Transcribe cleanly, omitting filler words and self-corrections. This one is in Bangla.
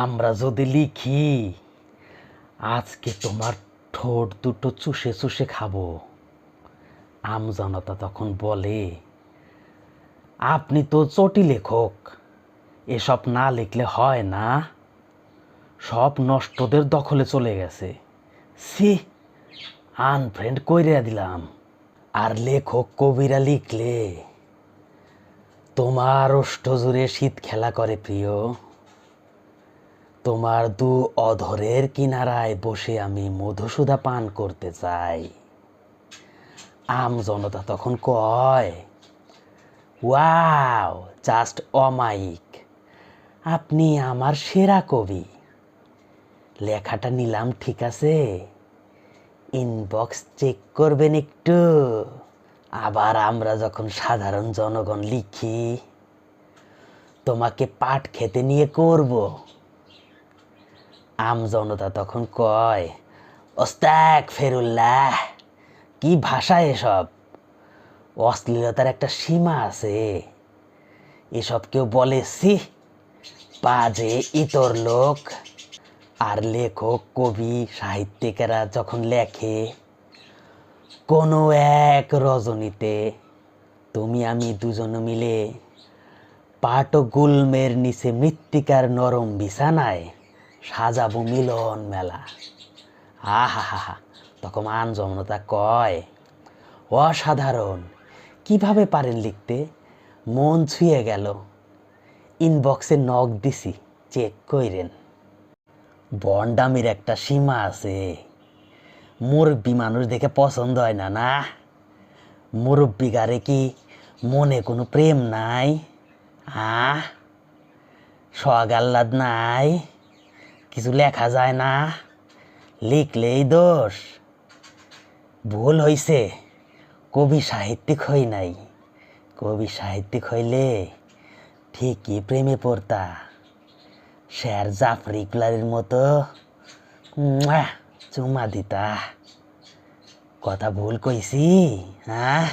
আমরা যদি লিখি আজকে তোমার ঠোঁট দুটো চুষে চুষে খাবো, আমজনতা তখন বলে, আপনি তো চটি লেখক, এসব না লিখলে হয় না, সব নষ্টদের দখলে চলে গেছে, সি আনফ্রেন্ড কইরা দিলাম। আর লেখক কবিরা লিখলে তোমার ওষ্ঠ জুড়ে শীত খেলা করে প্রিয়, তোমার দু অধরের কিনারায় বসে আমি মধুসূদা পান করতে চাই। আমজনতা তখন কয়, ওয়াও, জাস্ট অমায়িক, আপনি আমার সেরা কবি। লেখাটা নিলাম, ঠিক আছে, ইনবক্স চেক করবেন একটু। আবার আমরা যখন সাধারণ জনগণ লিখি, তোমাকে পাট খেতে নিয়ে করব। আমজনতা তখন কয়, ওস্তাক ফেরুল্লাহ, কি ভাষা এসব, অশ্লীলতার একটা সীমা আছে, এসব কেউ বলে, সি বাজে ইতর লোক। আর লেখক কবি সাহিত্যিকেরা যখন লেখে, কোনো এক রজনীতে তুমি আমি দুজন মিলে পাট ও গুল্মের নিচে মৃত্তিকার নরম বিছানায় সাজাবো মিলন মেলা। আহা হা হা, তখন আমজনতা কয়, অসাধারণ, কিভাবে পারেন লিখতে, মন ছুঁয়ে গেল, ইনবক্সে নক দিছি, চেক কইরেন। বন্ডামির একটা সীমা আছে, মুরব্বী মানুষ দেখে পছন্দ হয় না, না মুরব্বী গারে কি মনে কোনো প্রেম নাই, শখ আহ্লাদ নাই, কিছু লেখা যায় না, লিখলেই দোষ। ভুল হইছে, কবি সাহিত্যিক হই নাই, কবি সাহিত্যিক হইলে ঠিকই প্রেমে পড়তা, শের জাফর ইকবালের মতো চুমা দিতা। কথা ভুল কইছি, হ্যাঁ?